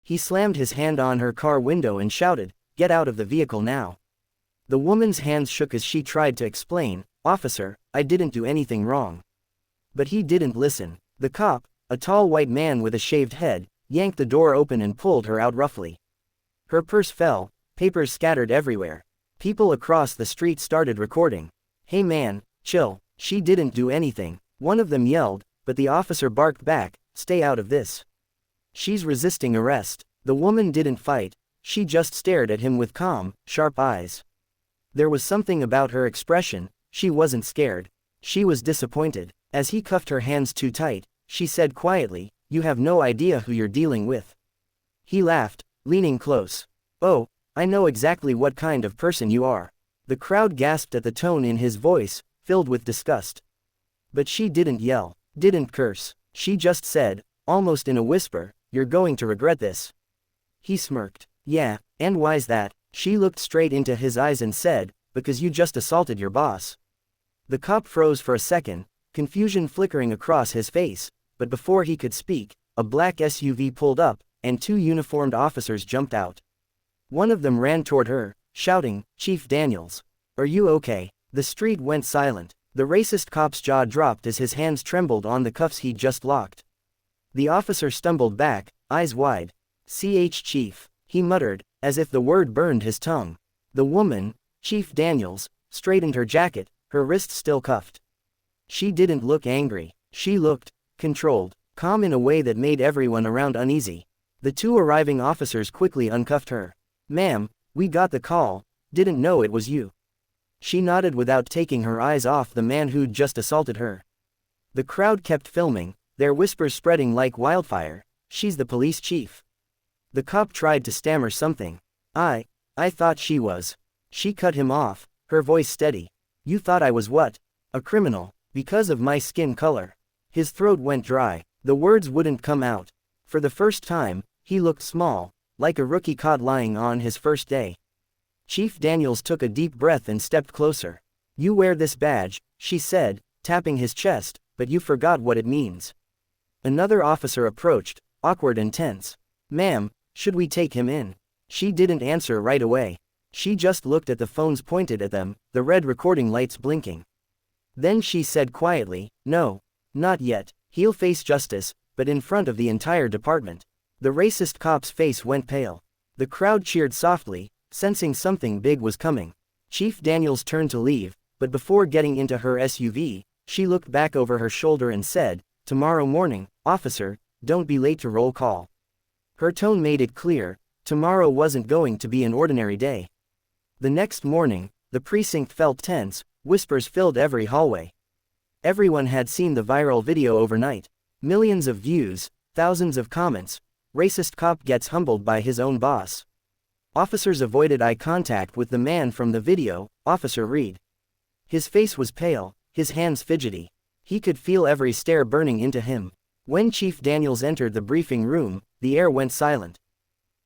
He slammed his hand on her car window and shouted, "Get out of the vehicle now." The woman's hands shook as she tried to explain, "Officer, I didn't do anything wrong." But he didn't listen. The cop, a tall white man with a shaved head, yanked the door open and pulled her out roughly. Her purse fell, papers scattered everywhere. People across the street started recording. "Hey man, chill, she didn't do anything," one of them yelled, but the officer barked back, "Stay out of this. She's resisting arrest." The woman didn't fight, she just stared at him with calm, sharp eyes. There was something about her expression, she wasn't scared. She was disappointed. As he cuffed her hands too tight, she said quietly, "You have no idea who you're dealing with." He laughed, leaning close. "Oh, I know exactly what kind of person you are." The crowd gasped at the tone in his voice, filled with disgust. But she didn't yell, didn't curse. She just said, almost in a whisper, "You're going to regret this." He smirked. "Yeah, and why's that?" She looked straight into his eyes and said, "Because you just assaulted your boss." The cop froze for a second, confusion flickering across his face, but before he could speak, a black SUV pulled up, and two uniformed officers jumped out. One of them ran toward her, shouting, "Chief Daniels. Are you okay?" The street went silent. The racist cop's jaw dropped as his hands trembled on the cuffs he'd just locked. The officer stumbled back, eyes wide. Chief," he muttered, as if the word burned his tongue. The woman, Chief Daniels, straightened her jacket, her wrists still cuffed. She didn't look angry. She looked controlled, calm in a way that made everyone around uneasy. The two arriving officers quickly uncuffed her. "Ma'am, we got the call, didn't know it was you." She nodded without taking her eyes off the man who'd just assaulted her. The crowd kept filming, their whispers spreading like wildfire. "She's the police chief." The cop tried to stammer something. I thought she was." She cut him off, her voice steady. "You thought I was what? A criminal, because of my skin color." His throat went dry, the words wouldn't come out. For the first time, he looked small, like a rookie caught lying on his first day. Chief Daniels took a deep breath and stepped closer. "You wear this badge," she said, tapping his chest, "but you forgot what it means." Another officer approached, awkward and tense. "Ma'am, should we take him in?" She didn't answer right away. She just looked at the phones pointed at them, the red recording lights blinking. Then she said quietly, "No, not yet. He'll face justice, but in front of the entire department." The racist cop's face went pale. The crowd cheered softly, sensing something big was coming. Chief Daniels turned to leave, but before getting into her SUV, she looked back over her shoulder and said, "Tomorrow morning, officer, don't be late to roll call." Her tone made it clear, tomorrow wasn't going to be an ordinary day. The next morning, the precinct felt tense, whispers filled every hallway. Everyone had seen the viral video overnight. Millions of views, thousands of comments. Racist cop gets humbled by his own boss. Officers avoided eye contact with the man from the video, Officer Reed. His face was pale, his hands fidgety. He could feel every stare burning into him. When Chief Daniels entered the briefing room, the air went silent.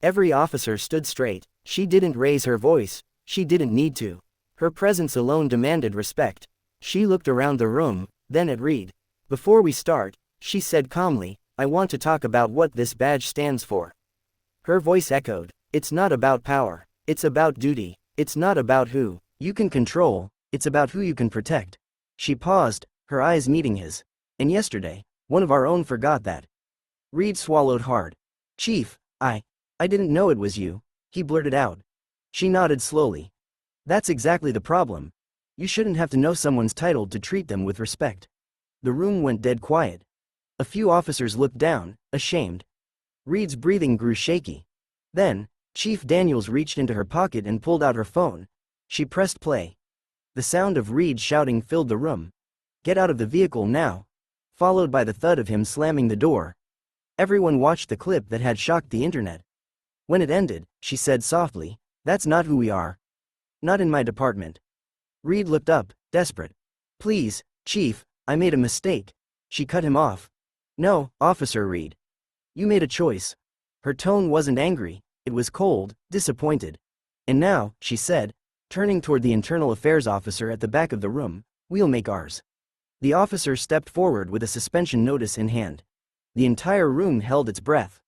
Every officer stood straight. She didn't raise her voice, she didn't need to. Her presence alone demanded respect. She looked around the room, then at Reed. "Before we start," she said calmly, "I want to talk about what this badge stands for." Her voice echoed. "It's not about power. It's about duty. It's not about who you can control, it's about who you can protect." She paused, her eyes meeting his. "And yesterday, one of our own forgot that." Reed swallowed hard. "Chief, I didn't know it was you," he blurted out. She nodded slowly. "That's exactly the problem. You shouldn't have to know someone's title to treat them with respect." The room went dead quiet. A few officers looked down, ashamed. Reed's breathing grew shaky. Then, Chief Daniels reached into her pocket and pulled out her phone. She pressed play. The sound of Reed shouting filled the room. "Get out of the vehicle now," followed by the thud of him slamming the door. Everyone watched the clip that had shocked the internet. When it ended, she said softly, "That's not who we are. Not in my department." Reed looked up, desperate. "Please, Chief, I made a mistake." She cut him off. "No, Officer Reed. You made a choice." Her tone wasn't angry, it was cold, disappointed. "And now," she said, turning toward the internal affairs officer at the back of the room, "we'll make ours." The officer stepped forward with a suspension notice in hand. The entire room held its breath.